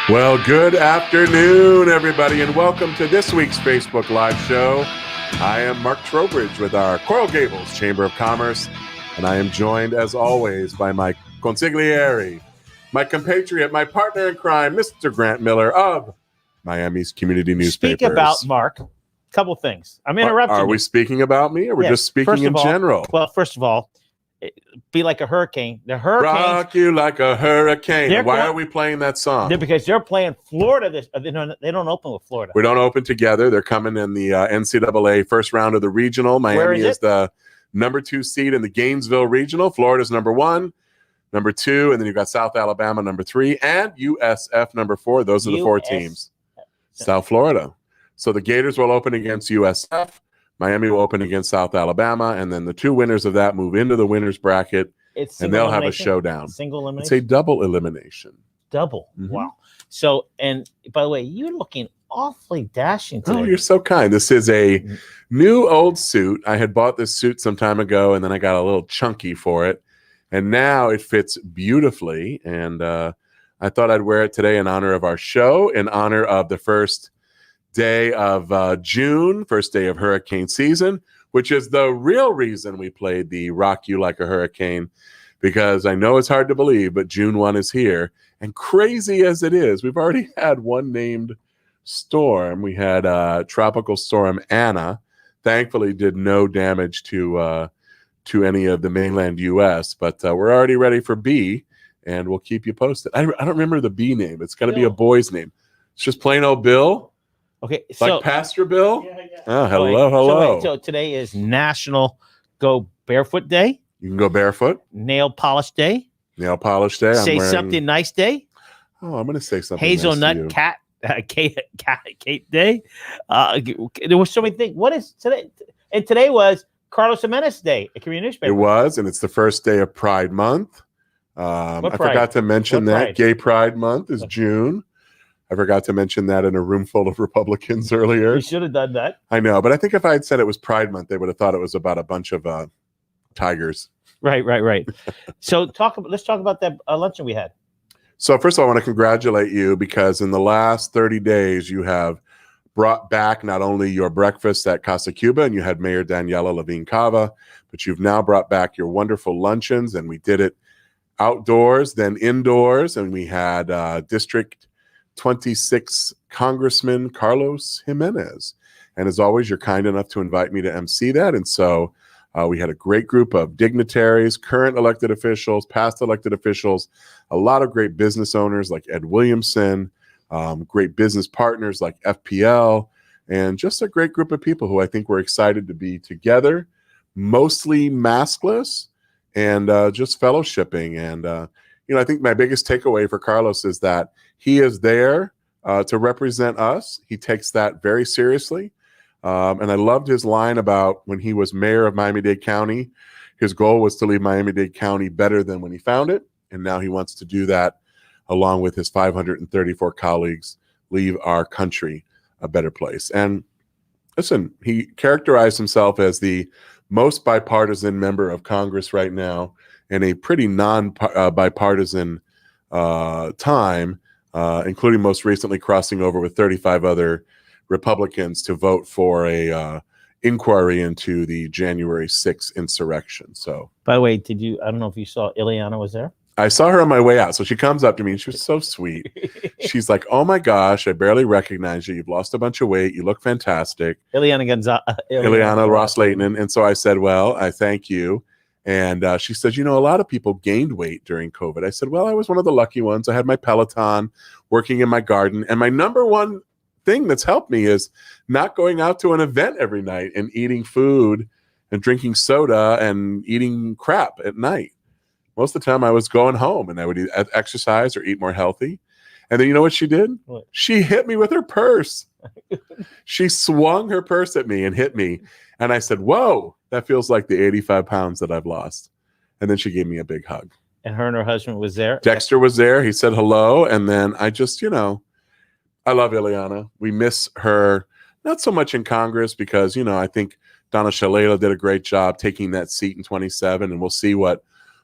Well, good afternoon, everybody, and welcome to this week's Facebook Live show. I am Mark Trowbridge with our Coral Gables Chamber of Commerce, and I am joined, as always, by my consigliere, my compatriot, my partner in crime, Mr. Grant Miller of Miami's Community Newspapers. Speak about, Mark, a couple things. I'm interrupting Are we speaking about me, or we're just speaking in general? Well, first of all, be like a hurricane. The hurricanes rock you like a hurricane. Why are we playing that song? Because they're playing Florida. They don't open with Florida. We don't open together. They're coming in the NCAA first round of the regional. Miami is the number 2 seed in the Gainesville regional. Florida's number 1, number 2, and then you've got South Alabama number 3 and USF number 4. Those are the 4 teams. South Florida. So the Gators will open against USF. Miami will open against South Alabama, and then the 2 winners of that move into the winners bracket, and they'll have a showdown. Single elimination? It's a double elimination. Double? Mm-hmm. Wow. So, and by the way, you're looking awfully dashing today. Oh, you're so kind. This is a new old suit. I had bought this suit some time ago, and then I got a little chunky for it, and now it fits beautifully, and I thought I'd wear it today in honor of our show, in honor of the first day of June, first day of hurricane season, which is the real reason we played the Rock You Like a Hurricane, because I know it's hard to believe, but June 1 is here. And crazy as it is, we've already had one named storm. We had Tropical Storm Anna. Thankfully did no damage to any of the mainland U.S., but we're already ready for B, and we'll keep you posted. I don't remember the B name. It's going to be a boy's name. It's just plain old Bill. Okay, like Pastor Bill? Yeah. Oh, hello. So today is National Go Barefoot Day. You can go barefoot. Nail Polish Day. Say something nice day. Oh, I'm going to say something Hazelnut nice Kate Day. There was so many things. What is today? And today was Carlos Jimenez Day at Community Newspaper. It was, and it's the first day of Pride Month. I forgot to mention that. Gay Pride Month is June. I forgot to mention that in a room full of Republicans earlier. You should have done that. I know, but I think if I had said it was Pride Month, they would have thought it was about a bunch of tigers. Right. So let's talk about that luncheon we had. So first of all, I want to congratulate you, because in the last 30 days, you have brought back not only your breakfast at Casa Cuba, and you had Mayor Daniela Levine Cava, but you've now brought back your wonderful luncheons, and we did it outdoors, then indoors, and we had District 26 Congressman Carlos Jimenez. And as always, you're kind enough to invite me to MC that. And so we had a great group of dignitaries, current elected officials, past elected officials, a lot of great business owners like Ed Williamson, great business partners like FPL, and just a great group of people who I think were excited to be together, mostly maskless, and just fellowshipping. And, I think my biggest takeaway for Carlos is that he is there to represent us. He takes that very seriously. And I loved his line about when he was mayor of Miami-Dade County, his goal was to leave Miami-Dade County better than when he found it. And now he wants to do that along with his 534 colleagues, leave our country a better place. And listen, he characterized himself as the most bipartisan member of Congress right now in a pretty non-bipartisan time, including most recently crossing over with 35 other Republicans to vote for a inquiry into the January 6th insurrection. So, by the way, I don't know if you saw Ileana was there? I saw her on my way out. So she comes up to me and she was so sweet. She's like, "Oh my gosh, I barely recognize you. You've lost a bunch of weight. You look fantastic." Ileana Ross-Layton. And so I said, "Well, I thank you." And she says, a lot of people gained weight during COVID. I said, "Well, I was one of the lucky ones. I had my Peloton, working in my garden. And my number one thing that's helped me is not going out to an event every night and eating food and drinking soda and eating crap at night. Most of the time I was going home and I would exercise or eat more healthy." And then you know what she did? What? She hit me with her purse. She swung her purse at me and hit me. And I said, "Whoa, that feels like the 85 pounds that I've lost." And then she gave me a big hug. And her and her husband was there? Dexter was there. He said hello. And then I just, I love Ileana. We miss her, not so much in Congress because, I think Donna Shalala did a great job taking that seat in 27. And we'll see what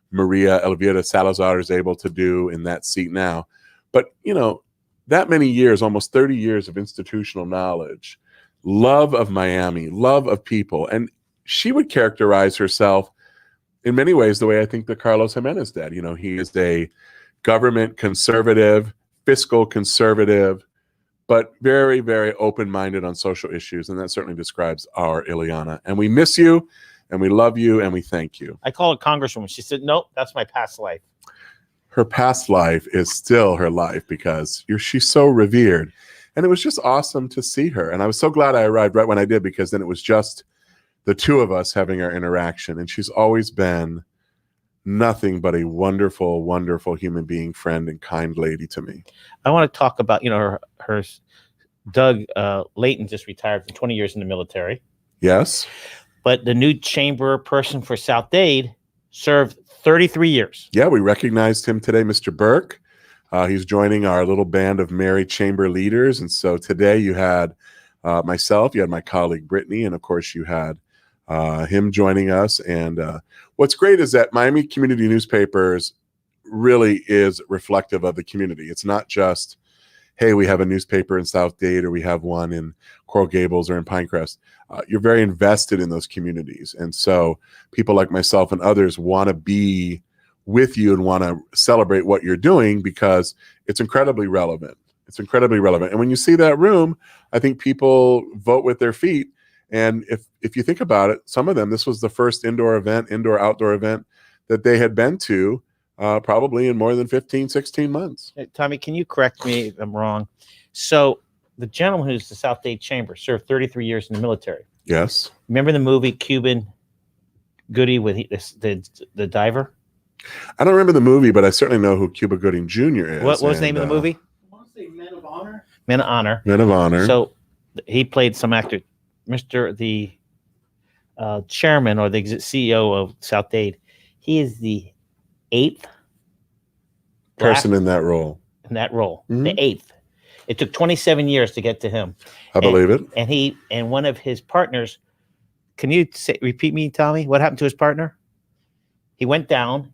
Maria Elvira Salazar is able to do in that seat now. But, that many years, almost 30 years of institutional knowledge, love of Miami, love of people. And she would characterize herself in many ways the way I think that Carlos Jimenez did. He is a government conservative, fiscal conservative, but very, very open-minded on social issues. And that certainly describes our Ileana. And we miss you, and we love you, and we thank you. I call her Congresswoman. She said, nope, that's my past life. Her past life is still her life because she's so revered. And it was just awesome to see her. And I was so glad I arrived right when I did, because then it was just the two of us having our interaction. And she's always been nothing but a wonderful, wonderful human being, friend, and kind lady to me. I want to talk about, her Doug Layton just retired from 20 years in the military. Yes. But the new chamber person for South Dade served 33 years. Yeah, we recognized him today, Mr. Burke. He's joining our little band of Merry Chamber leaders. And so today you had myself, you had my colleague Brittany, and of course you had him joining us. And what's great is that Miami Community Newspapers really is reflective of the community. It's not just, hey, we have a newspaper in South Dade, or we have one in Coral Gables or in Pinecrest. You're very invested in those communities. And so people like myself and others want to be with you and want to celebrate what you're doing, because it's incredibly relevant. It's incredibly relevant. And when you see that room, I think people vote with their feet. And if you think about it, some of them, this was the first indoor-outdoor event that they had been to probably in more than 15, 16 months. Hey, Tommy, can you correct me if I'm wrong? So the gentleman who's the South Dade Chamber served 33 years in the military. Yes. Remember the movie Cuban Gooding with the diver? I don't remember the movie, but I certainly know who Cuba Gooding Jr. is. What was the name of the movie? I want to say Men of Honor. Men of Honor. Men of Honor. So he played some actor, the chairman or the CEO of South Dade. He is the 8th person in that role. Mm-hmm. The 8th. It took 27 years to get to him. I believe it. And one of his partners. Can you repeat me, Tommy? What happened to his partner? He went down,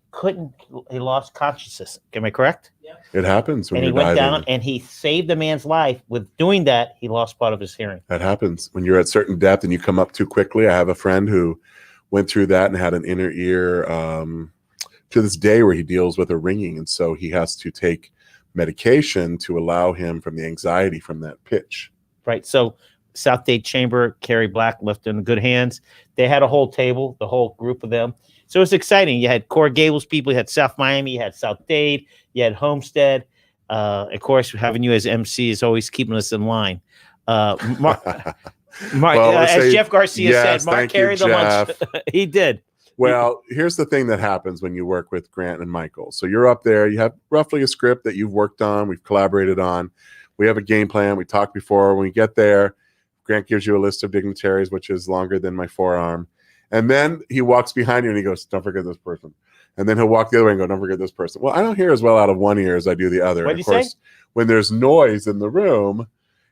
he lost consciousness. Am I correct? Yeah. It happens when he you're went diving. down and he saved a man's life. With doing that, he lost part of his hearing. That happens when you're at certain depth and you come up too quickly. I have a friend who went through that and had an inner ear to this day where he deals with a ringing. And so he has to take medication to allow him from the anxiety from that pitch. Right. So South Dade Chamber, Carrie Black left in good hands. They had a whole table, the whole group of them. So it was exciting. You had Coral Gables people, you had South Miami, you had South Dade, you had Homestead. Of course, having you as MC is always keeping us in line. Mark, well, as Jeff Garcia said, Mark carried the lunch. He did. Well, here's the thing that happens when you work with Grant and Michael. So you're up there, you have roughly a script that you've worked on, we've collaborated on. We have a game plan. We talked before. When we get there, Grant gives you a list of dignitaries, which is longer than my forearm. And then he walks behind you and he goes, don't forget this person. And then he'll walk the other way and go, don't forget this person. Well, I don't hear as well out of one ear as I do the other. What and did of you course, say? When there's noise in the room,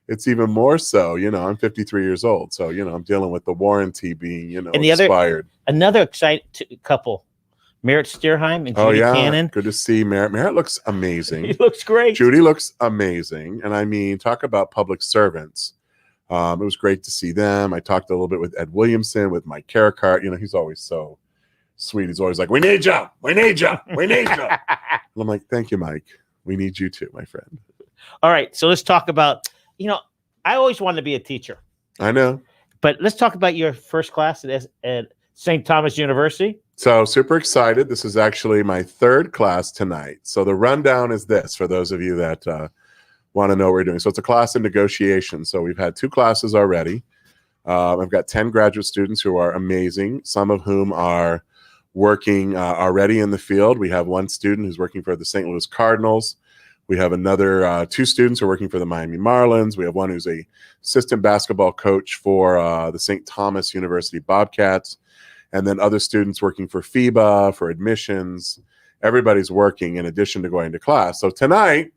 it's even more so. I'm 53 years old. So, I'm dealing with the warranty being, and the expired. Another exciting couple, Merritt Steerheim and Judy Cannon. Good to see Merritt. Merritt looks amazing. He looks great. Judy looks amazing. And I mean, talk about public servants. It was great to see them. I talked a little bit with Ed Williamson, with Mike Carricart. He's always so sweet. He's always like, we need you. We need you. We need you. And I'm like, thank you, Mike. We need you too, my friend. All right. So let's talk about, I always wanted to be a teacher. I know. But let's talk about your first class at St. Thomas University. So super excited. This is actually my third class tonight. So the rundown is this for those of you that want to know what we're doing. So it's a class in negotiation. So we've had 2 classes already. I've got 10 graduate students who are amazing, some of whom are working already in the field. We have one student who's working for the St. Louis Cardinals. We have another 2 students who are working for the Miami Marlins. We have one who's a assistant basketball coach for the St. Thomas University Bobcats. And then other students working for FIBA, for admissions. Everybody's working in addition to going to class. So tonight,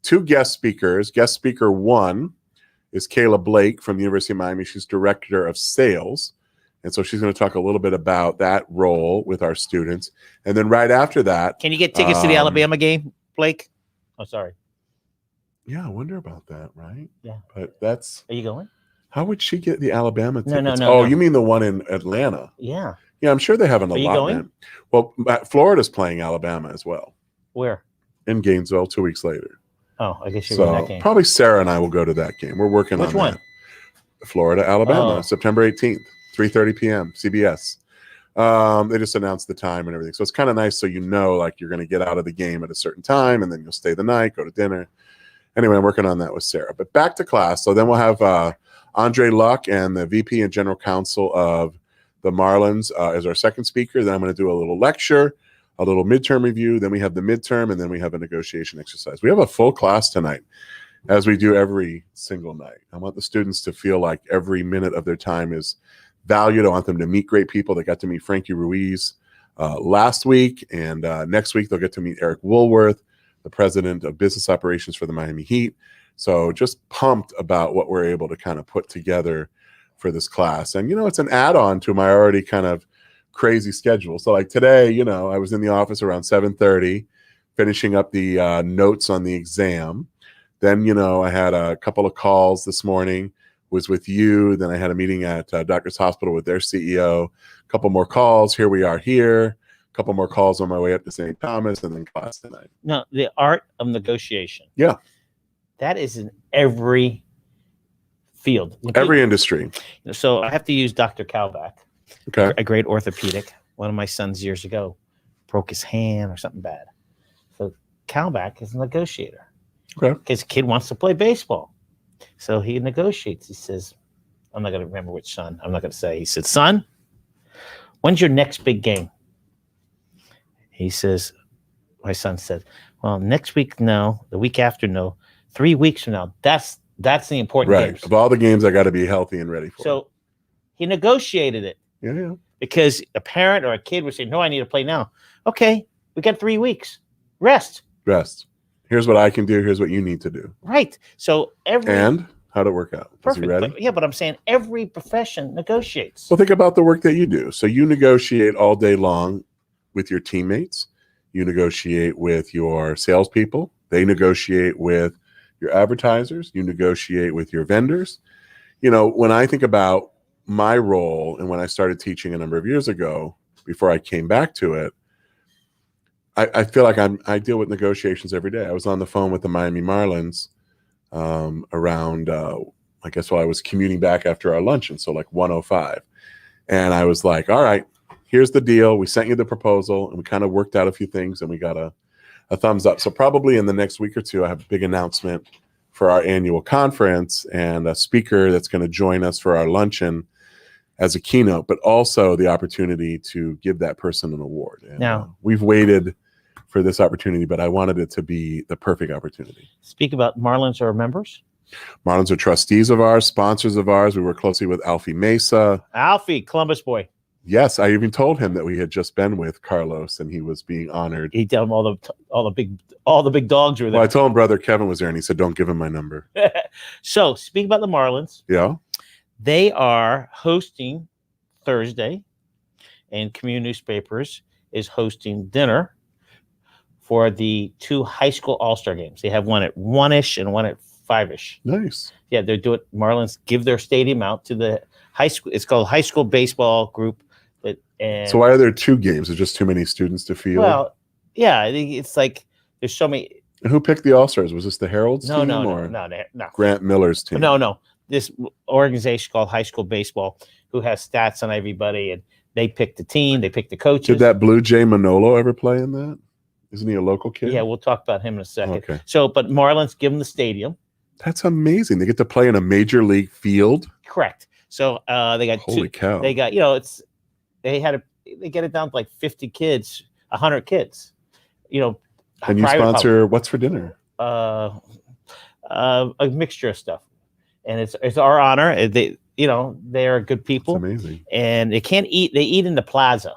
2 guest speakers. Guest speaker 1 is Kayla Blake from the University of Miami. She's director of sales. And so she's going to talk a little bit about that role with our students. And then right after that. Can you get tickets to the Alabama game, Blake? Oh, sorry. Yeah, I wonder about that, right? Yeah. But that's Are you going? how would she get the Alabama No, tickets? no, no. You mean the one in Atlanta? Yeah. Yeah, I'm sure they have an Are you allotment. going? Well, Florida's playing Alabama as well Where? in Gainesville 2 weeks later. Oh, I guess you're in that game. Probably Sarah and I will go to that game. We're working Which on one? that. Florida, Alabama, Oh. September 18th, 3:30 p.m. CBS. They just announced the time and everything, so it's kind of nice. So like you're going to get out of the game at a certain time, and then you'll stay the night, go to dinner. Anyway, I'm working on that with Sarah. But back to class. So then we'll have Andre Luck and the VP and General Counsel of the Marlins as our second speaker. Then I'm going to do a little lecture, a little midterm review. Then we have the midterm, and then we have a negotiation exercise. We have a full class tonight, as we do every single night. I want the students to feel like every minute of their time is valued. I want them to meet great people. They got to meet Frankie Ruiz last week, and next week they'll get to meet Eric Woolworth, the president of business operations for the Miami Heat. So just pumped about what we're able to kind of put together for this class. And, it's an add-on to my already kind of crazy schedule. So like today, I was in the office around 7:30, finishing up the notes on the exam. Then, I had a couple of calls this morning, was with you. Then I had a meeting at Doctors Hospital with their CEO, a couple more calls. Here we are here. Couple more calls on my way up to St. Thomas, and then class tonight. No, the art of negotiation. Yeah. That is in every field. Every industry. So I have to use Dr. Kalbach, Okay. a great orthopedic. One of my sons years ago broke his hand or something bad. So Kalbach is a negotiator. Okay. His kid wants to play baseball. So he negotiates. He says, I'm not going to remember which son. I'm not going to say. He said, son, when's your next big game? He says, my son said, well, next week, no. The week after, no. 3 weeks from now. That's the important Right. games. Of all the games, I got to be healthy and ready for. So he negotiated it. Yeah. Because a parent or a kid would say, no, I need to play now. Okay, we got 3 weeks. Rest. Here's what I can do. Here's what you need to do. Right. So And how'd it work out? Perfect. Was he ready? But I'm saying every profession negotiates. Well, think about the work that you do. So you negotiate all day long with your teammates. You negotiate with your salespeople. They negotiate with your advertisers. You negotiate with your vendors. When I think about my role and when I started teaching a number of years ago, before I came back to it, I feel like I deal with negotiations every day. I was on the phone with the Miami Marlins around, I guess, while I was commuting back after our luncheon, so like 1:05. And I was like, all right, here's the deal. We sent you the proposal, and we kind of worked out a few things, and we got a thumbs up. So probably in the next week or two, I have a big announcement for our annual conference and a speaker that's going to join us for our luncheon as a keynote, but also the opportunity to give that person an award. And, now, we've waited for this opportunity, but I wanted it to be the perfect opportunity. Speak about Marlins are members. Marlins are trustees of ours, sponsors of ours. We work closely with Alfie Mesa. Alfie, Columbus boy. Yes, I even told him that we had just been with Carlos and he was being honored. He told him all the big dogs were there. Well, I told him brother Kevin was there, and he said, "Don't give him my number." So, speak about the Marlins. Yeah, they are hosting Thursday, and Community Newspapers is hosting dinner for the 2 high school all-star games. They have one at 1-ish and one at 5-ish. Nice. Yeah, they're doing Marlins give their stadium out to the high school. It's called High School Baseball Group. So why are there 2 games? There's just too many students to field? Well, yeah, I think it's like there's so many. And who picked the All-Stars? Was this the Herald's team? No. Grant Miller's team? No. This organization called High School Baseball, who has stats on everybody, and they pick the team, they pick the coaches. Did that Blue Jay Manolo ever play in that? Isn't he a local kid? Yeah, we'll talk about him in a second. Okay. So, but Marlins give them the stadium. That's amazing. They get to play in a major league field. Correct. So they got holy cow. They got they get it down to like 50 kids, 100 kids. And you sponsor what's for dinner? A mixture of stuff, and it's our honor. They are good people. That's amazing. And they can't eat. They eat in the plaza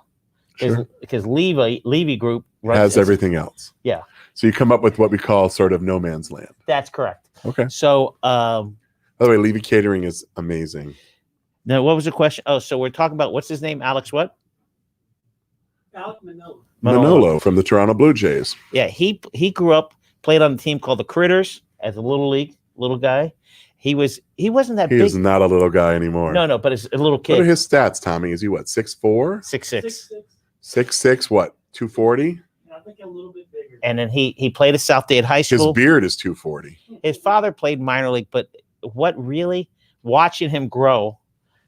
because Levy Group has everything else. Yeah. So you come up with what we call sort of no man's land. That's correct. Okay. So by the way, Levy Catering is amazing. Now, what was the question? Oh, so we're talking about what's his name? Alex what? Alex Manolo. Manolo from the Toronto Blue Jays. Yeah, he grew up, played on a team called the Critters as a little guy. He wasn't that He big. is not a little guy anymore. No, but as a little What are kid. his stats, Tommy? Is he what, 6'4"? 6'6". 6'6", what, 240? I think a little bit bigger. And then he played at South Dade High His School. beard is 240. His father played minor league, but what really watching him grow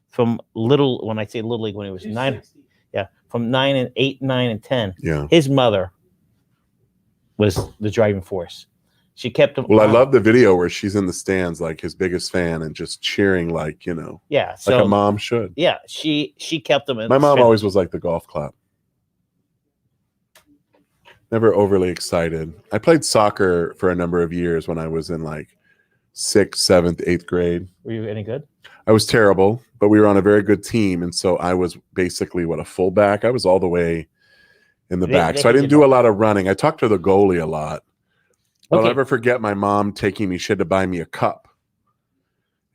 from little, when I say little league, when he was 9, from 9 and 8, 9 and 10, his mother was the driving force. She kept him. Well, I love the video where she's in the stands, like his biggest fan, and just cheering, like, like a mom should. Yeah, she kept him. My mom always was like the golf clap. Never overly excited. I played soccer for a number of years when I was in like 6th, 7th, 8th grade. Were you any good? I was terrible, but we were on a very good team, and so I was basically a fullback. I was all the way in the back, so I didn't do a lot of running. I talked to the goalie a lot. I'll never forget my mom taking me. She had to buy me a cup,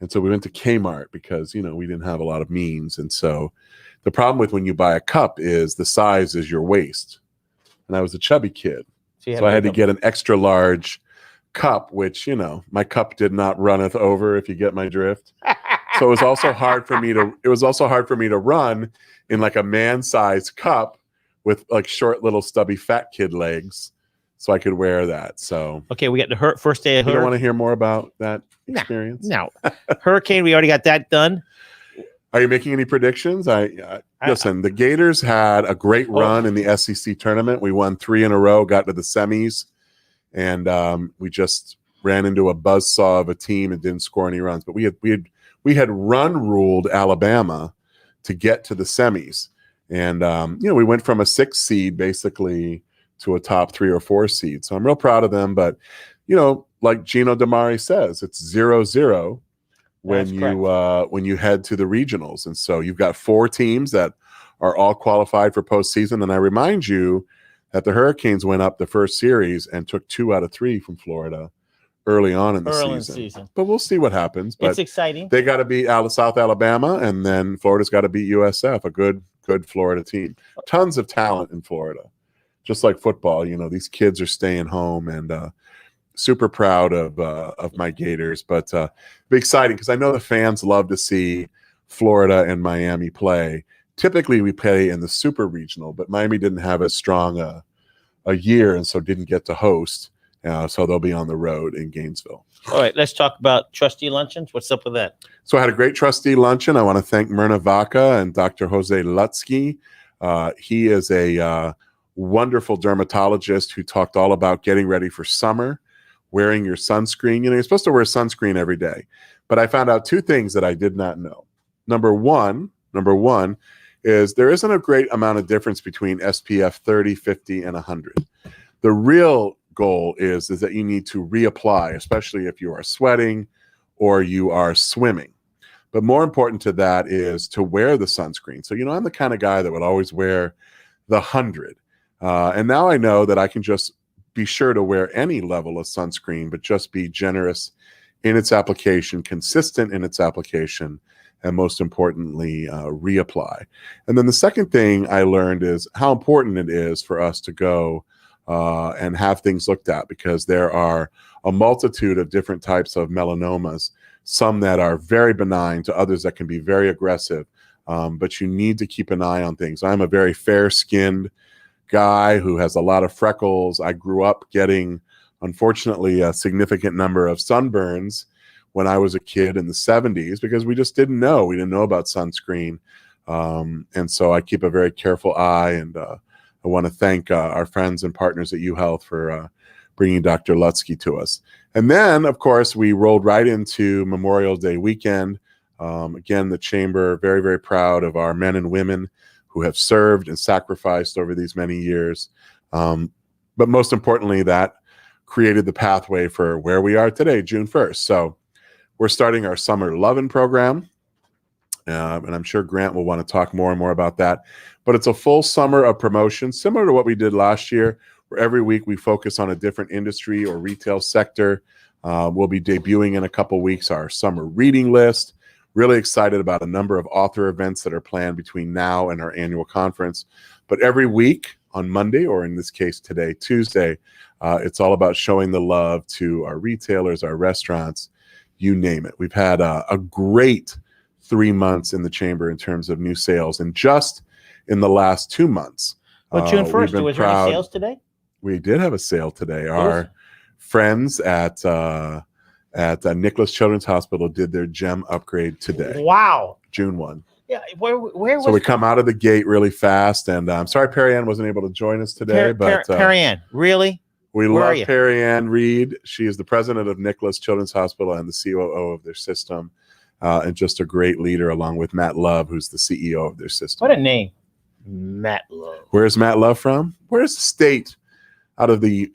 and so we went to Kmart because we didn't have a lot of means, and so the problem with when you buy a cup is the size is your waist, and I was a chubby kid, so I had to get an extra large cup, which my cup did not runneth over, if you get my drift. So it was also hard for me to run in like a man-sized cup with like short little stubby fat kid legs, so I could wear that. So okay, we got the first day of You don't want to hear more about that experience? No. Hurricane, we already got that done. Are you making any predictions? Listen, the Gators had a great run in the SEC tournament. We won 3 in a row, got to the semis, and we just ran into a buzzsaw of a team and didn't score any runs. But we had run ruled Alabama to get to the semis, and we went from a 6 seed basically to a top 3 or 4 seed. So I'm real proud of them. But like Gino Damari says, it's 0-0 when you head to the regionals, and so you've got 4 teams that are all qualified for postseason. And I remind you that the Hurricanes went up the first series and took 2 out of 3 from Florida early on in the season. But we'll see what happens. But it's exciting. They got to beat South Alabama, and then Florida's got to beat USF, a good Florida team. Tons of talent in Florida, just like football. These kids are staying home, and super proud of my Gators. But be exciting because I know the fans love to see Florida and Miami play. Typically, we play in the super regional, but Miami didn't have as strong a year, and so didn't get to host. So they'll be on the road in Gainesville. All right, let's talk about trustee luncheons. What's up with that? So I had a great trustee luncheon. I want to thank Myrna Vaca and Dr. Jose Lutsky. He is a wonderful dermatologist who talked all about getting ready for summer, wearing your sunscreen. You're supposed to wear sunscreen every day. But I found out 2 things that I did not know. Number one is there isn't a great amount of difference between SPF 30, 50, and 100. The real goal is that you need to reapply, especially if you are sweating or you are swimming. But more important to that is to wear the sunscreen. So, I'm the kind of guy that would always wear the 100. And now I know that I can just be sure to wear any level of sunscreen, but just be generous in its application, consistent in its application, and most importantly, reapply. And then the second thing I learned is how important it is for us to go and have things looked at, because there are a multitude of different types of melanomas, some that are very benign to others that can be very aggressive, but you need to keep an eye on things. I'm a very fair-skinned guy who has a lot of freckles. I grew up getting, unfortunately, a significant number of sunburns when I was a kid in the 70s because we just didn't know. We didn't know about sunscreen. And so I keep a very careful eye, and I want to thank our friends and partners at UHealth for bringing Dr. Lutsky to us. And then, of course, we rolled right into Memorial Day weekend. Again, the Chamber, very, very proud of our men and women who have served and sacrificed over these many years. But most importantly, that created the pathway for where we are today, June 1st. So we're starting our Summer Lovin' program. And I'm sure Grant will want to talk more and more about that. But it's a full summer of promotion, similar to what we did last year, where every week we focus on a different industry or retail sector. We'll be debuting in a couple weeks our summer reading list. Really excited about a number of author events that are planned between now and our annual conference. But every week on Monday, or in this case today, Tuesday. It's all about showing the love to our retailers, our restaurants, you name it. We've had a great 3 months in the chamber in terms of new sales, and just in the last 2 months. Well, June 1st, was there any sales today? We did have a sale today. Our friends at Nicholas Children's Hospital did their gem upgrade today. Wow. June 1. Yeah, where was so we come out of the gate really fast, and I'm sorry Perry Ann wasn't able to join us today, but Perry Ann, really? We love Perry Ann Reed. She is the president of Nicholas Children's Hospital and the COO of their system, and just a great leader, along with Matt Love, who's the CEO of their system. What a name, Matt Love. Where's Matt Love from? Where's the state out of the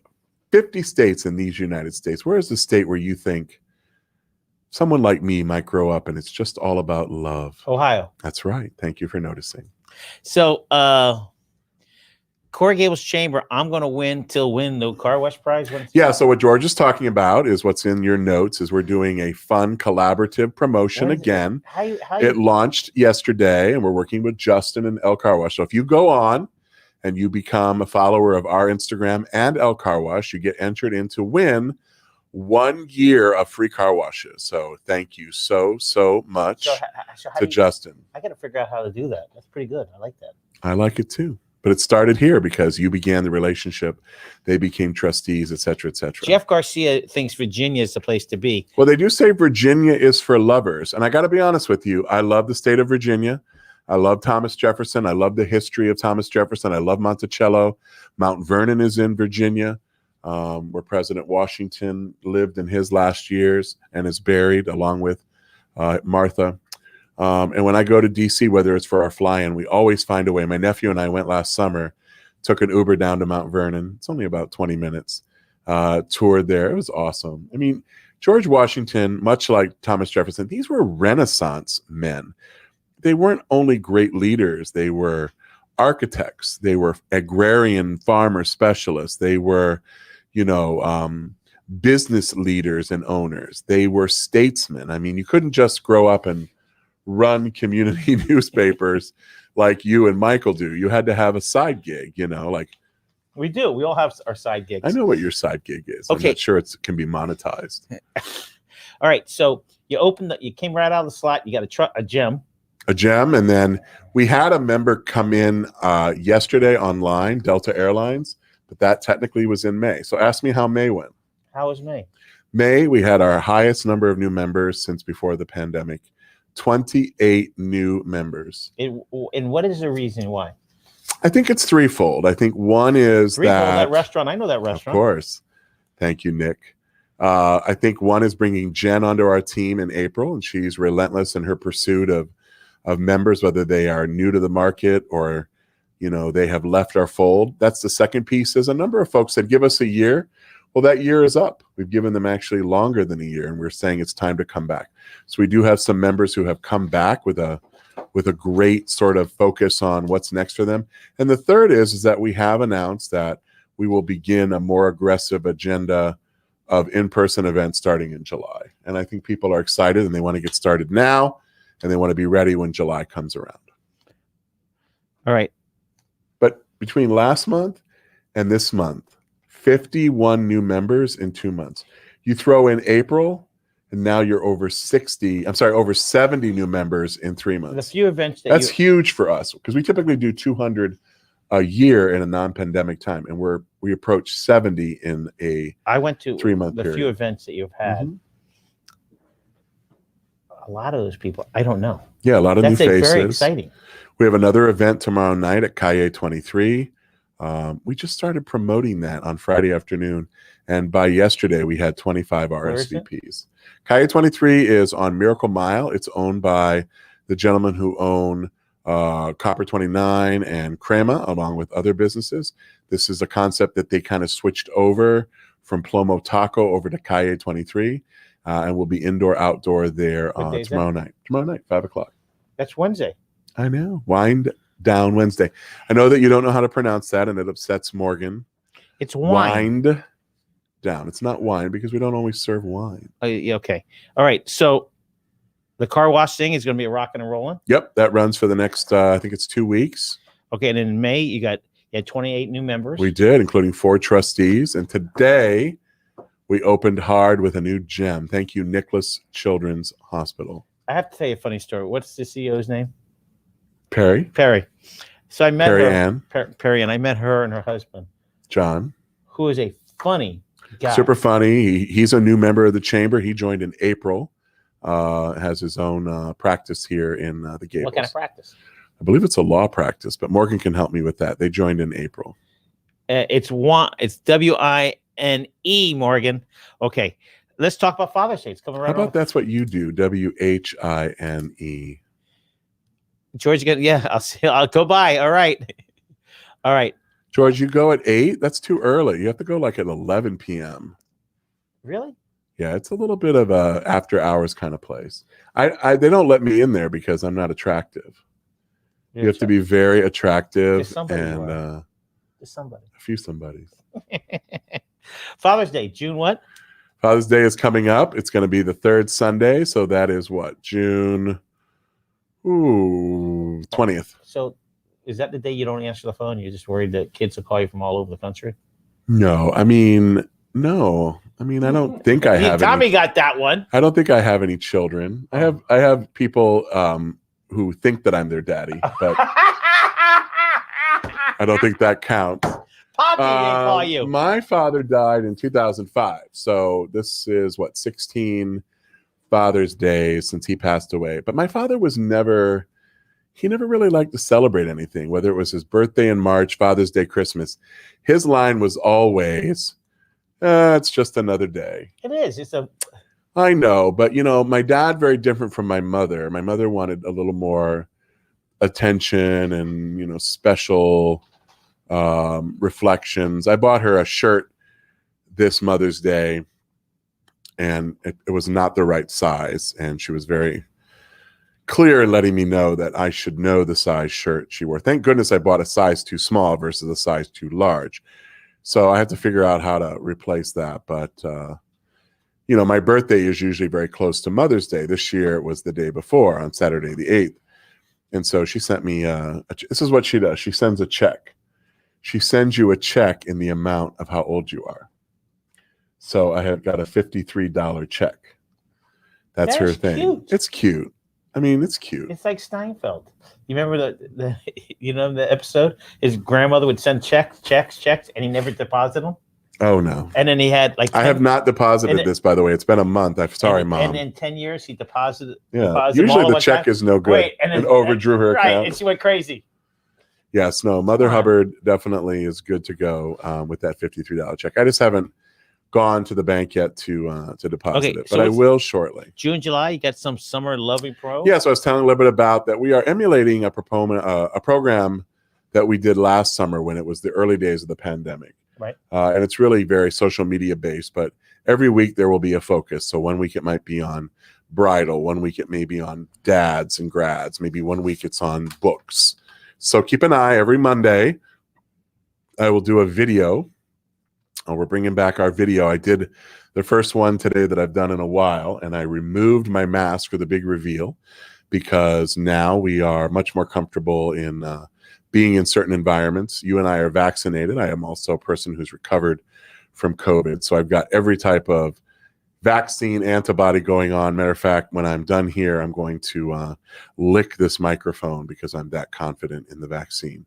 50 states in these United States? Where is the state where you think someone like me might grow up and it's just all about love? Ohio. That's right. Thank you for noticing. So, Coral Gables Chamber, I'm going to win the Car Wash Prize. Yeah, so what George is talking about is what's in your notes, is we're doing a fun collaborative promotion again. It launched yesterday, and we're working with Justin and El Car Wash. So if you go on and you become a follower of our Instagram and El Car Wash, you get entered in to win 1 year of free car washes. So thank you so much to Justin. I got to figure out how to do that. That's pretty good. I like that. I like it too. But it started here because you began the relationship. They became trustees, et cetera, et cetera. Jeff Garcia thinks Virginia is the place to be. Well, they do say Virginia is for lovers. And I got to be honest with you. I love the state of Virginia. I love Thomas Jefferson. I love the history of Thomas Jefferson. I love Monticello. Mount Vernon is in Virginia, where President Washington lived in his last years and is buried, along with Martha. And when I go to D.C., whether it's for our fly-in, we always find a way. My nephew and I went last summer, took an Uber down to Mount Vernon. It's only about 20 minutes. Toured there. It was awesome. I mean, George Washington, much like Thomas Jefferson, these were Renaissance men. They weren't only great leaders. They were architects. They were agrarian farmer specialists. They were, business leaders and owners. They were statesmen. I mean, you couldn't just grow up and run community newspapers like you and Michael do. You had to have a side gig, like we do. We all have our side gigs. I know what your side gig is. Okay. I'm not sure it can be monetized. All right. So you came right out of the slot. You got a gem. A gem. And then we had a member come in yesterday online, Delta Airlines, but that technically was in May. So ask me how May went. How was May? May, we had our highest number of new members since before the pandemic. 28 new members. And what is the reason why? I think it's threefold. I think one is that restaurant. I know that restaurant. Of course. Thank you, Nick. I think one is bringing Jen onto our team in April, and she's relentless in her pursuit of members, whether they are new to the market or, they have left our fold. That's the second piece. Is a number of folks that give us a year. Well, that year is up. We've given them actually longer than a year, and we're saying it's time to come back. So we do have some members who have come back with a great sort of focus on what's next for them. And the third is that we have announced that we will begin a more aggressive agenda of in-person events starting in July. And I think people are excited, and they want to get started now, and they want to be ready when July comes around. All right. But between last month and this month, 51 new members in 2 months. You throw in April, and now you're over 70 new members in 3 months. The few events that's huge for us, because we typically do 200 a year in a non-pandemic time, and we approach 70 in a 3-month period. Few events that you've had. Mm-hmm. A lot of those people, I don't know. Yeah, a lot of new faces. Very exciting. We have another event tomorrow night at Calle 23. We just started promoting that on Friday afternoon, and by yesterday we had 25 RSVPs. Calle 23 is on Miracle Mile. It's owned by the gentlemen who own Copper 29 and Crema, along with other businesses. This is a concept that they kind of switched over from Plomo Taco over to Calle 23, and we'll be indoor-outdoor there tomorrow night. Tomorrow night, 5 o'clock. That's Wednesday. I know. Wind Down Wednesday. I know that you don't know how to pronounce that, and it upsets Morgan. It's wine. Wind down. It's not wine, because we don't always serve wine. Okay. All right. So the car wash thing is going to be rocking and rolling. Yep. That runs for the next, I think it's 2 weeks. Okay. And in May, you got You had 28 new members. We did, including 4 trustees. And today we opened hard with a new gem. Thank you, Nicholas Children's Hospital. I have to tell you a funny story. What's the CEO's name? Perry. So I met Perry her. Ann. Perry, and I met her and her husband, John. who is a funny guy. Super funny. He's a new member of the chamber. He joined in April. Has his own practice here in the Gables. What kind of practice? I believe it's a law practice, but Morgan can help me with that. They joined in April. It's WINE, Morgan. Okay, let's talk about Father's Day. It's coming right How about up. that's what you do? WHINE. George, I'll go by. All right. George, you go at 8? That's too early. You have to go like at 11 p.m. Really? Yeah, it's a little bit of a after hours kind of place. They don't let me in there because I'm not attractive. You have to be very attractive and Just somebody. a few somebodies. Father's Day, June what? Father's Day is coming up. It's going to be the 3rd Sunday, so that is what? June 20th. So is that the day you don't answer the phone? You're just worried that kids will call you from all over the country? No. I don't think I have Tommy got that one. I don't think I have any children. I have people who think that I'm their daddy, but I don't think that counts. Poppy didn't call you. My father died in 2005, so this is 16 Father's Days since he passed away. But my father never really liked to celebrate anything, whether it was his birthday in March, Father's Day, Christmas. His line was always, it's just another day. It is. I know, but my dad, very different from my mother. My mother wanted a little more attention and, special reflections. I bought her a shirt this Mother's Day and it was not the right size. And she was very clear in letting me know that I should know the size shirt she wore. Thank goodness I bought a size too small versus a size too large. So I had to figure out how to replace that. But, my birthday is usually very close to Mother's Day. This year it was the day before on Saturday, the 8th. And so she sent me, this is what she does. She sends a check. She sends you a check in the amount of how old you are. So I have got a $53 check. That's her thing. Cute. It's cute. It's cute. It's like Steinfeld. You remember the episode? His grandmother would send checks, and he never deposited them. Oh no! And then he had I have not deposited this, by the way. It's been a month. I'm sorry, Mom. And in 10 years, he deposited. Yeah. Usually the check is no good. Wait, and overdrew her account. Right, and she went crazy. Yes, no. Mother Hubbard definitely is good to go with that $53 check. I just haven't gone to the bank yet to deposit it, but I will shortly. June, July, you got some summer loving pro. Yeah, so I was telling a little bit about that. We are emulating a program that we did last summer when it was the early days of the pandemic. Right. And it's really very social media based, but every week there will be a focus. So one week it might be on bridal, one week it may be on dads and grads, maybe one week it's on books. So keep an eye. Every Monday I will do a video. We're bringing back our video. I did the first one today that I've done in a while, and I removed my mask for the big reveal because now we are much more comfortable in being in certain environments. You and I are vaccinated. I am also a person who's recovered from COVID. So I've got every type of vaccine antibody going on. Matter of fact, when I'm done here, I'm going to lick this microphone because I'm that confident in the vaccine.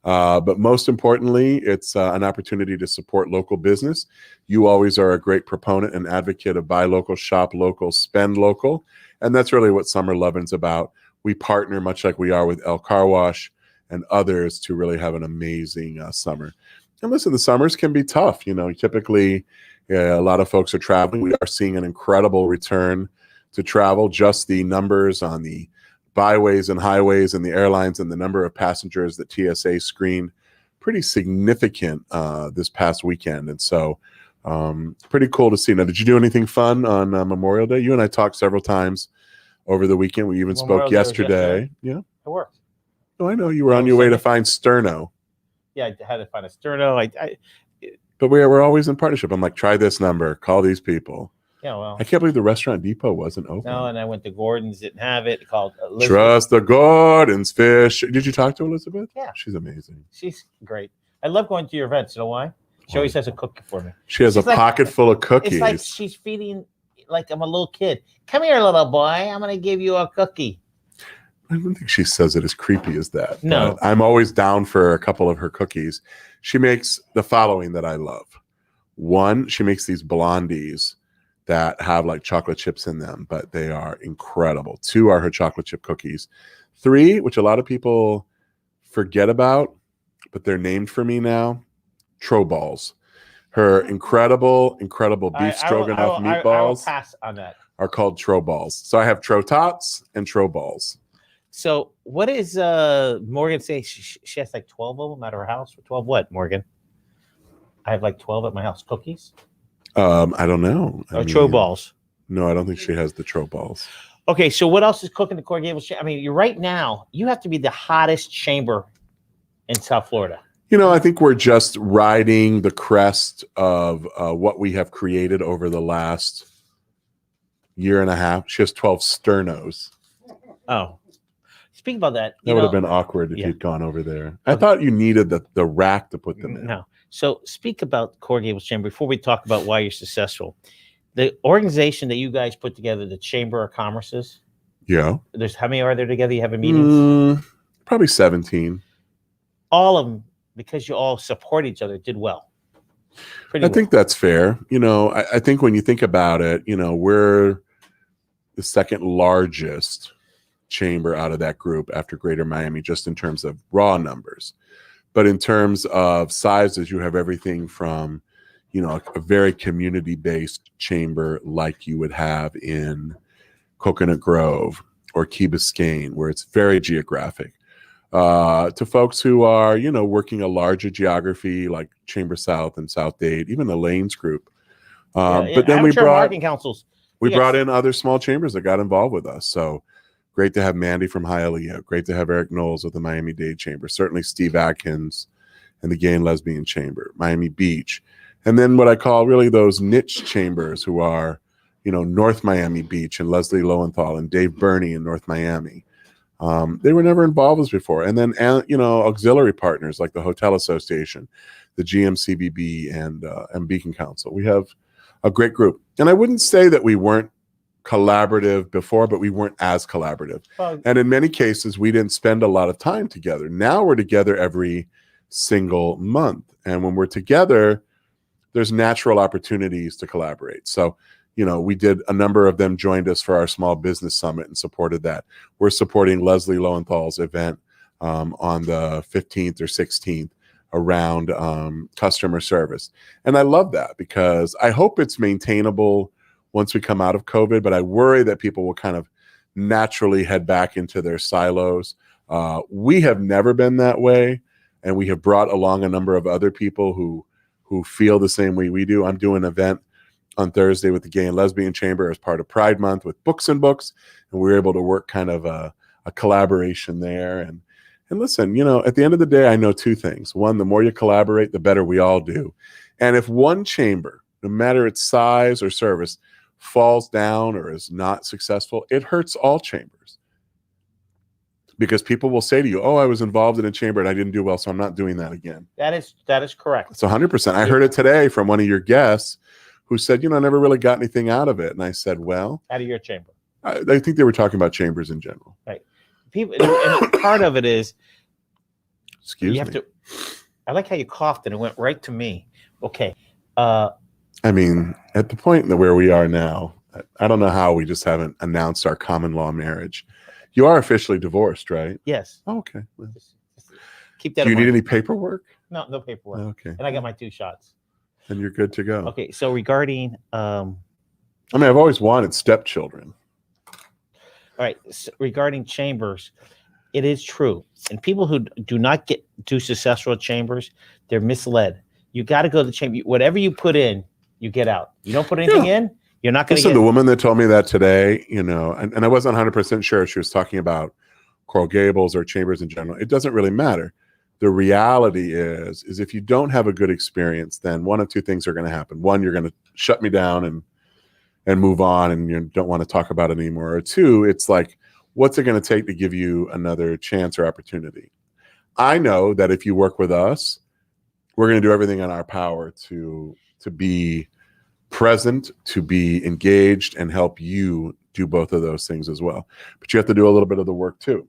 But most importantly, it's an opportunity to support local business. You always are a great proponent and advocate of buy local, shop local, spend local. And that's really what Summer Lovin's about. We partner much like we are with El Car Wash and others to really have an amazing summer. And listen, the summers can be tough. Typically a lot of folks are traveling. We are seeing an incredible return to travel. Just the numbers on the byways and highways and the airlines and the number of passengers that TSA screened, pretty significant this past weekend. And so pretty cool to see. Now, did you do anything fun on Memorial Day? You and I talked several times over the weekend. We even spoke yesterday. Yeah. It worked. Oh, I know. You were on your way to find sterno. Yeah, I had to find a sterno. But we're always in partnership. I'm like, try this number. Call these people. Yeah, well. I can't believe the Restaurant Depot wasn't open. No, and I went to Gordon's, didn't have it. Called Elizabeth. Trust the Gordon's fish. Did you talk to Elizabeth? Yeah. She's amazing. She's great. I love going to your events. You know why? She always has a cookie for me. She has She's a pocket full of cookies. It's like she's feeding, like I'm a little kid. Come here, little boy. I'm going to give you a cookie. I don't think she says it as creepy as that. No. But I'm always down for a couple of her cookies. She makes the following that I love. One, she makes these blondies that have like chocolate chips in them, but they are incredible. Two are her chocolate chip cookies. Three, which a lot of people forget about, but they're named for me now, Trowballs. Her incredible beef stroganoff I will meatballs pass on that. are called Trowballs. So I have Trow-Tots and Trowballs. So what is Morgan saying? She has like 12 of them at her house. 12 what, Morgan? I have like 12 at my house. Cookies? I don't know. Trow balls. No, I don't think she has the Trowballs. Okay, so what else is cooking the Coral Gables? I mean, right now, you have to be the hottest chamber in South Florida. You know, I think we're just riding the crest of what we have created over the last year and a half. She has 12 sternos. Oh. Speaking about that. That would have been awkward if yeah. you'd gone over there. I thought you needed the rack to put them in. No. So speak about Coral Gables Chamber before we talk about why you're successful. The organization that you guys put together, the Chamber of Commerces. Yeah. There's how many are there together? You have a meetings? Probably 17. All of them, because you all support each other, did well. I think that's fair. You know, I think when you think about it, you know, we're the second largest chamber out of that group after Greater Miami, just in terms of raw numbers. But in terms of sizes, you have everything from, you know, a very community-based chamber like you would have in Coconut Grove or Key Biscayne, where it's very geographic, to folks who are, you know, working a larger geography like Chamber South and South Dade, even the Lanes group. But then we brought in other small chambers that got involved with us. So great to have Mandy from Hialeah. Great to have Eric Knowles with the Miami-Dade Chamber. Certainly Steve Atkins and the Gay and Lesbian Chamber. Miami Beach. And then what I call really those niche chambers who are, you know, North Miami Beach and Leslie Lowenthal and Dave Burney in North Miami. They were never involved with us before. And then, you know, auxiliary partners like the Hotel Association, the GMCBB, and Beacon Council. We have a great group. And I wouldn't say that we weren't collaborative before, but we weren't as collaborative. And in many cases, we didn't spend a lot of time together. Now we're together every single month. And when we're together, there's natural opportunities to collaborate. So, you know, we did a number of them joined us for our small business summit and supported that. We're supporting Leslie Lowenthal's event on the 15th or 16th around customer service. And I love that because I hope it's maintainable once we come out of COVID, but I worry that people will kind of naturally head back into their silos. We have never been that way, and we have brought along a number of other people who feel the same way we do. I'm doing an event on Thursday with the Gay and Lesbian Chamber as part of Pride Month with Books and Books, and we were able to work kind of a collaboration there. And listen, you know, at the end of the day, I know two things. One, the more you collaborate, the better we all do. And if one chamber, no matter its size or service, falls down or is not successful, it hurts all chambers. Because people will say to you, oh, I was involved in a chamber and I didn't do well, so I'm not doing that again. That is correct. It's 100%. I heard it today from one of your guests who said, you know, I never really got anything out of it. And I said, well. Out of your chamber. I think they were talking about chambers in general. Right. People, and part of it is. Excuse me. I like how you coughed and it went right to me. Okay. I mean, at the point where we are now, I don't know how we just haven't announced our common law marriage. You are officially divorced, right? Yes. Oh, okay. Just keep that. Do you need any paperwork? No paperwork. Okay. And I got my 2 shots. And you're good to go. Okay. So regarding, I mean, I've always wanted stepchildren. All right. So regarding chambers, it is true. And people who do not do successful at chambers, they're misled. You got to go to the chamber. Whatever you put in, you get out. You don't put anything in, you're not going to get. Listen, the woman that told me that today, you know, and I wasn't 100% sure if she was talking about Coral Gables or chambers in general. It doesn't really matter. The reality is if you don't have a good experience, then one of two things are going to happen. One, you're going to shut me down and move on and you don't want to talk about it anymore. Or two, it's like, what's it going to take to give you another chance or opportunity? I know that if you work with us, we're going to do everything in our power to be present, to be engaged, and help you do both of those things as well. But you have to do a little bit of the work too.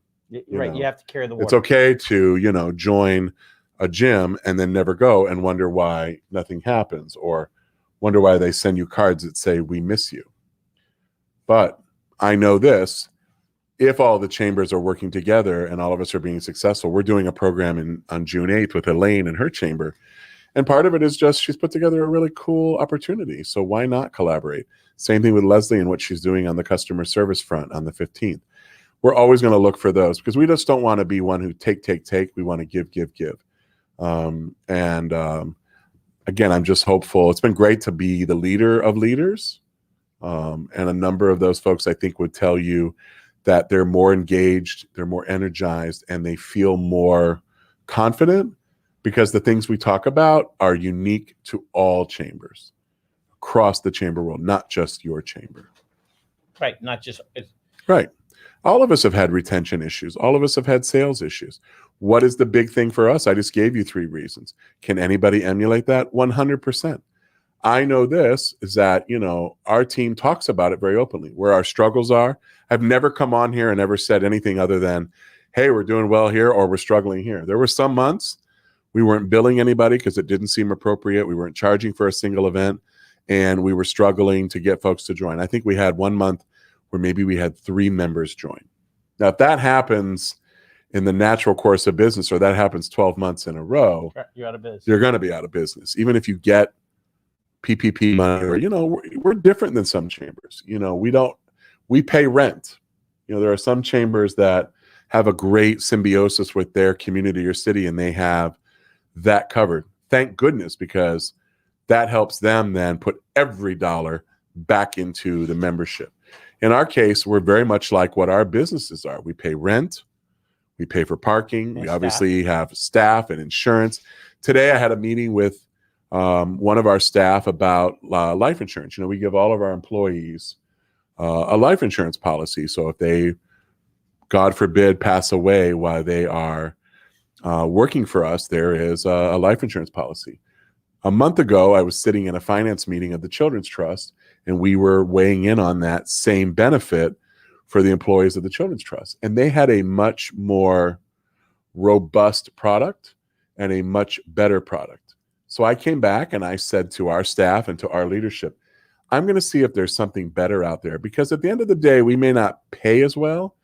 Right. You have to carry the water. It's okay to, join a gym and then never go and wonder why nothing happens, or wonder why they send you cards that say, "We miss you." But I know this, if all the chambers are working together and all of us are being successful, we're doing a program on June 8th with Elaine and her chamber. And part of it is just she's put together a really cool opportunity. So why not collaborate? Same thing with Leslie and what she's doing on the customer service front on the 15th. We're always going to look for those because we just don't want to be one who take. We want to give. Again, I'm just hopeful. It's been great to be the leader of leaders. And a number of those folks, I think, would tell you that they're more engaged, they're more energized, and they feel more confident because the things we talk about are unique to all chambers across the chamber world, not just your chamber. Right. Not just. Right. All of us have had retention issues. All of us have had sales issues. What is the big thing for us? I just gave you 3 reasons. Can anybody emulate that? 100%. I know this is that, our team talks about it very openly, where our struggles are. I've never come on here and ever said anything other than, hey, we're doing well here or we're struggling here. There were some months we weren't billing anybody because it didn't seem appropriate. We weren't charging for a single event, and we were struggling to get folks to join. I think we had 1 month where maybe we had 3 members join. Now, if that happens in the natural course of business, or that happens 12 months in a row, you're out of business. You're going to be out of business. Even if you get PPP money, or, we're different than some chambers. We pay rent. There are some chambers that have a great symbiosis with their community or city, and they have that covered. Thank goodness, because that helps them then put every dollar back into the membership. In our case, we're very much like what our businesses are. We pay rent, we pay for parking, we obviously have staff and insurance. Today, I had a meeting with one of our staff about life insurance. We give all of our employees a life insurance policy. So if they, God forbid, pass away while they are working for us, there is a life insurance policy. A month ago, I was sitting in a finance meeting of the Children's Trust, and we were weighing in on that same benefit for the employees of the Children's Trust. And they had a much more robust product and a much better product. So I came back and I said to our staff and to our leadership, I'm going to see if there's something better out there, because at the end of the day, we may not pay as well,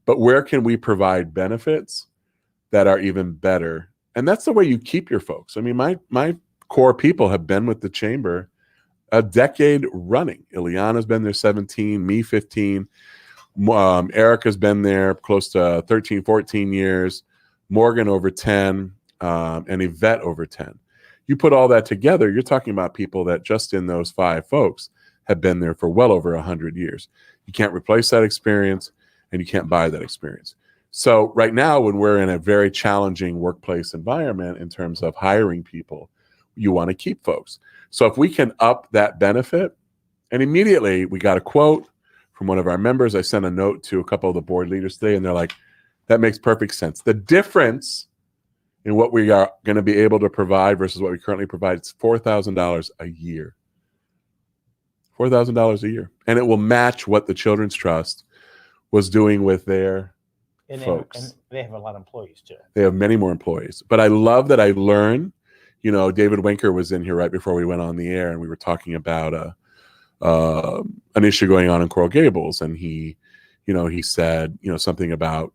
but where can we provide benefits that are even better? And that's the way you keep your folks. I mean, my core people have been with the chamber a decade running. Ileana's been there 17, me 15. Erica's been there close to 13, 14 years. Morgan over 10, and Yvette over 10. You put all that together, you're talking about people that just in those 5 folks have been there for well over 100 years. You can't replace that experience, and you can't buy that experience. So right now, when we're in a very challenging workplace environment in terms of hiring people, you want to keep folks. So if we can up that benefit, and immediately we got a quote from one of our members. I sent a note to a couple of the board leaders today, and they're like, that makes perfect sense. The difference in what we are going to be able to provide versus what we currently provide, it's $4,000 a year. $4,000 a year. And it will match what the Children's Trust was doing with their folks. And they have a lot of employees too. They have many more employees. But I love that I learned, David Winker was in here right before we went on the air, and we were talking about an issue going on in Coral Gables. And he said, something about,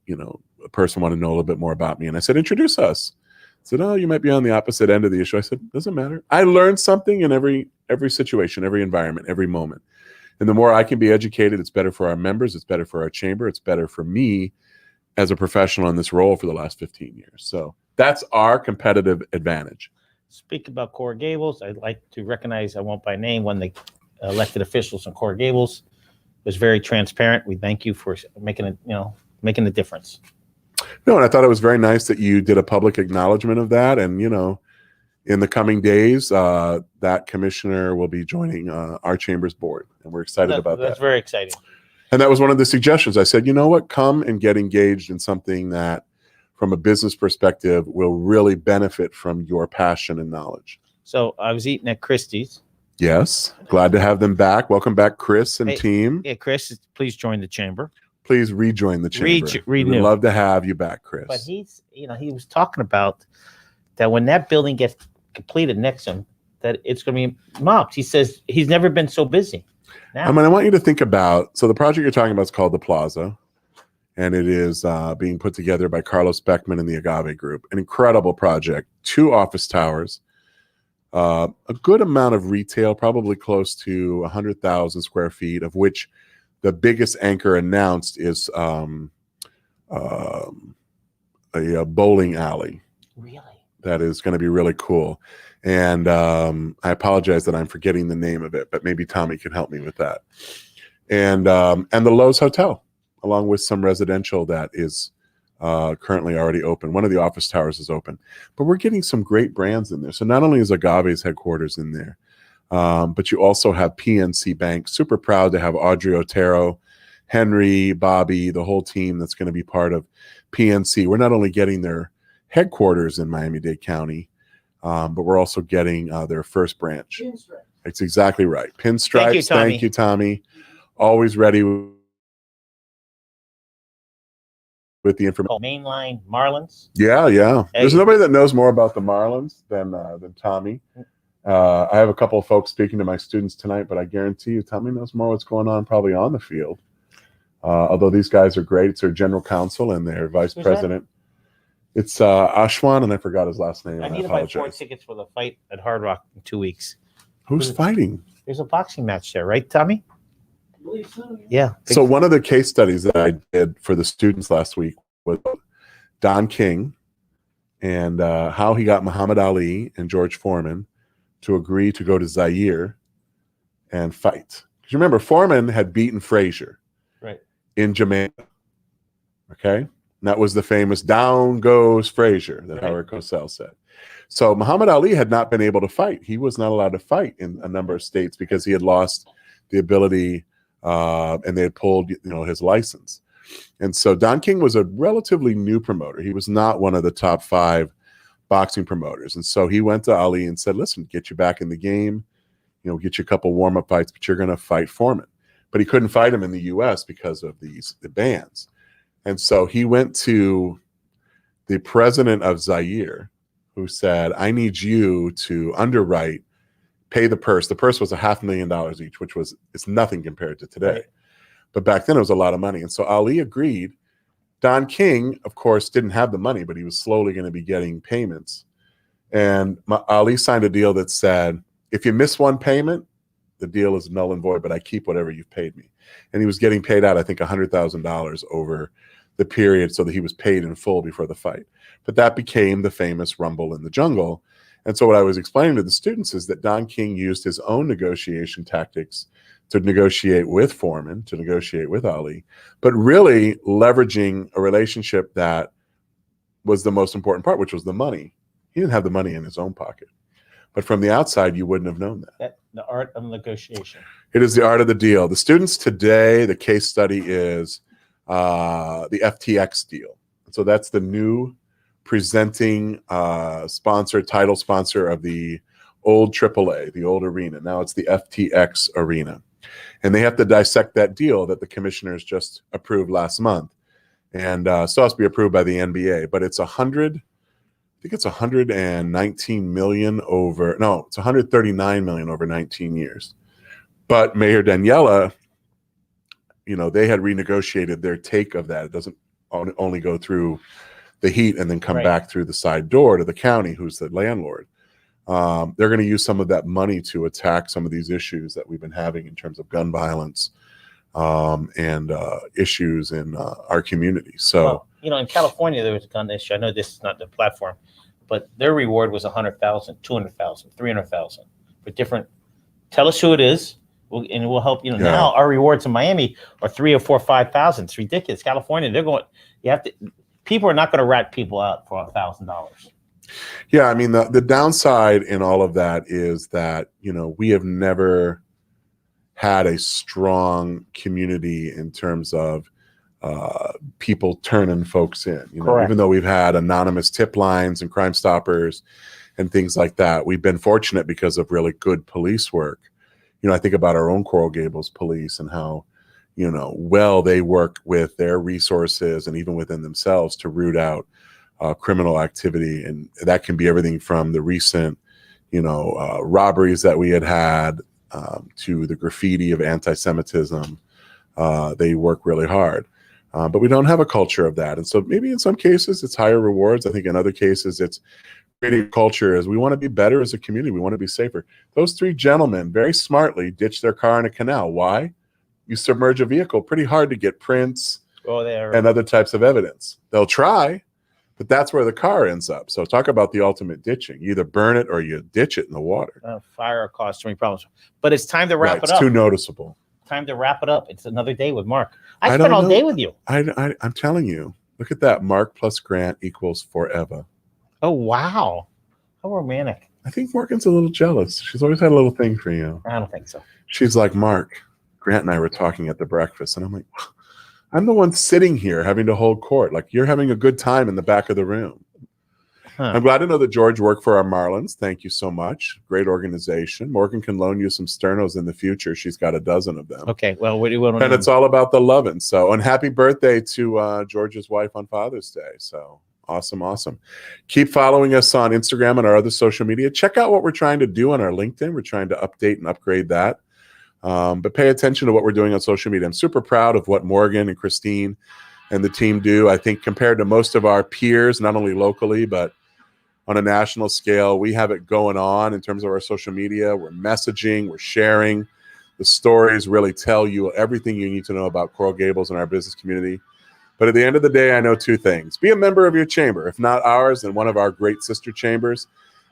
a person wanted to know a little bit more about me. And I said, introduce us. I said, oh, you might be on the opposite end of the issue. I said, doesn't matter. I learned something in every situation, every environment, every moment. And the more I can be educated, it's better for our members. It's better for our chamber. It's better for me as a professional in this role for the last 15 years. So that's our competitive advantage. Speak about Coral Gables. I'd like to recognize, I won't by name, one of the elected officials in Coral Gables was very transparent. We thank you for making a difference. No, and I thought it was very nice that you did a public acknowledgement of that. And, in the coming days, that commissioner will be joining our chamber's board. And we're excited about that. That's very exciting. And that was one of the suggestions. I said, you know what, come and get engaged in something that from a business perspective will really benefit from your passion and knowledge. So I was eating at Christie's. Yes, glad to have them back. Welcome back, Chris and team. Yeah, Chris, please join the chamber. Please rejoin the chamber. We would love to have you back, Chris. But he's, he was talking about that when that building gets completed next to him, that it's going to be mobbed. He says he's never been so busy. Now. I mean, I want you to think about, so the project you're talking about is called The Plaza, and it is being put together by Carlos Beckman and the Agave Group. An incredible project, 2 office towers, a good amount of retail, probably close to 100,000 square feet, of which the biggest anchor announced is a bowling alley. Really? That is going to be really cool. And I apologize that I'm forgetting the name of it, but maybe Tommy can help me with that. And the Lowe's Hotel, along with some residential that is currently already open. One of the office towers is open. But we're getting some great brands in there. So not only is Agave's headquarters in there, but you also have PNC Bank. Super proud to have Audrey Otero, Henry, Bobby, the whole team that's going to be part of PNC. We're not only getting their headquarters in Miami-Dade County, but we're also getting their first branch. Pinstripe. It's exactly right. Pinstripes. Thank you, Tommy. Always ready with the information. Mainline Marlins. Yeah. Hey. There's nobody that knows more about the Marlins than Tommy. I have a couple of folks speaking to my students tonight, but I guarantee you Tommy knows more what's going on probably on the field. Although these guys are great. It's their general counsel and their vice president. That? It's Ashwan, and I forgot his last name. I need to buy 4 tickets for the fight at Hard Rock in 2 weeks. Who's fighting? There's a boxing match there, right, Tommy? I believe so. Yeah. So one of the case studies that I did for the students last week was Don King and how he got Muhammad Ali and George Foreman to agree to go to Zaire and fight. Because you remember, Foreman had beaten Frazier in Jamaica. Okay? And that was the famous "down goes Frazier" that Howard Cosell said. So Muhammad Ali had not been able to fight. He was not allowed to fight in a number of states because he had lost the ability and they had pulled his license. And so Don King was a relatively new promoter. He was not one of the top 5 boxing promoters. And so he went to Ali and said, listen, get you back in the game, get you a couple warm-up fights, but you're going to fight Foreman. But he couldn't fight him in the U.S. because of the bans. And so he went to the president of Zaire, who said, I need you to underwrite, pay the purse. The purse was $500,000 each, which it's nothing compared to today. Right. But back then it was a lot of money. And so Ali agreed. Don King, of course, didn't have the money, but he was slowly going to be getting payments. And Ali signed a deal that said, if you miss one payment, the deal is null and void, but I keep whatever you've paid me. And he was getting paid out, I think, $100,000 over the period so that he was paid in full before the fight. But that became the famous Rumble in the Jungle. And so what I was explaining to the students is that Don King used his own negotiation tactics to negotiate with Foreman, to negotiate with Ali, but really leveraging a relationship that was the most important part, which was the money. He didn't have the money in his own pocket. But from the outside, you wouldn't have known that. The art of negotiation. It is the art of the deal. The students today, the case study is the FTX deal. So that's the new presenting title sponsor of the old AAA, the old arena. Now it's the FTX arena. And they have to dissect that deal that the commissioners just approved last month. And still has to be approved by the NBA. But it's 119 million over, no, it's 139 million over 19 years. But Mayor Daniela, they had renegotiated their take of that. It doesn't only go through the heat and then come back through the side door to the county, who's the landlord. They're going to use some of that money to attack some of these issues that we've been having in terms of gun violence and issues in our community. So, in California, there was a gun issue. I know this is not the platform, but their reward was 100,000, 200,000, 300,000 for different. Tell us who it is, and we'll help. Now our rewards in Miami are 3 or 4, 5,000. It's ridiculous. California, they're going. You have to. People are not going to rat people out for $1,000. Yeah, I mean the downside in all of that is that we have never had a strong community in terms of people turning folks in. Correct. Even though we've had anonymous tip lines and Crime Stoppers and things like that, we've been fortunate because of really good police work. I think about our own Coral Gables police and how, well they work with their resources and even within themselves to root out criminal activity. And that can be everything from the recent, robberies that we had to the graffiti of anti-Semitism. They work really hard. But we don't have a culture of that. And so maybe in some cases it's higher rewards. I think in other cases it's creating a culture as we want to be better as a community. We want to be safer. Those three gentlemen very smartly ditched their car in a canal. Why? You submerge a vehicle, pretty hard to get prints and other types of evidence. They'll try, but that's where the car ends up. So talk about the ultimate ditching. You either burn it or you ditch it in the water. Fire caused too many problems. But it's time to wrap it up. It's too noticeable. Time to wrap it up. It's another day with Mark. I spent all day with you. I'm telling you. Look at that. Mark plus Grant equals forever. Oh, wow. How romantic. I think Morgan's a little jealous. She's always had a little thing for you. I don't think so. She's like, Mark, Grant and I were talking at the breakfast, and I'm like, I'm the one sitting here having to hold court. Like, you're having a good time in the back of the room. Huh. I'm glad to know that George worked for our Marlins. Thank you so much. Great organization. Morgan can loan you some sternos in the future. She's got a dozen of them. Okay. Well, what do you want to And it's all about the loving. So, and happy birthday to George's wife on Father's Day. So awesome. Awesome. Keep following us on Instagram and our other social media. Check out what we're trying to do on our LinkedIn. We're trying to update and upgrade that. But pay attention to what we're doing on social media. I'm super proud of what Morgan and Christine and the team do. I think compared to most of our peers, not only locally, but on a national scale, we have it going on in terms of our social media. We're messaging, we're sharing. The stories really tell you everything you need to know about Coral Gables and our business community. But at the end of the day, I know two things. Be a member of your chamber, if not ours, then one of our great sister chambers.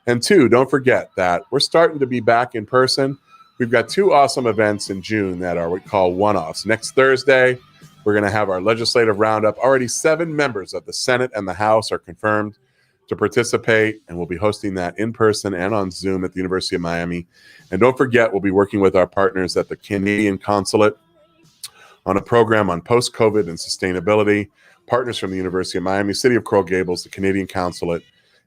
And two, don't forget that we're starting to be back in person. We've got two awesome events in June that are what we call one-offs. Next Thursday, we're going to have our legislative roundup. Already 7 members of the Senate and the House are confirmed to participate, and we'll be hosting that in person and on Zoom at the University of Miami. And don't forget, we'll be working with our partners at the Canadian Consulate on a program on post-COVID and sustainability, partners from the University of Miami, City of Coral Gables, the Canadian Consulate,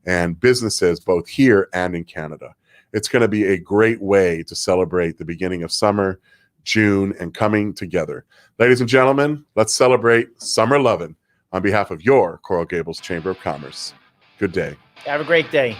and businesses both here and in Canada. It's going to be a great way to celebrate the beginning of summer, June, and coming together. Ladies and gentlemen, let's celebrate summer lovin' on behalf of your Coral Gables Chamber of Commerce. Good day. Have a great day.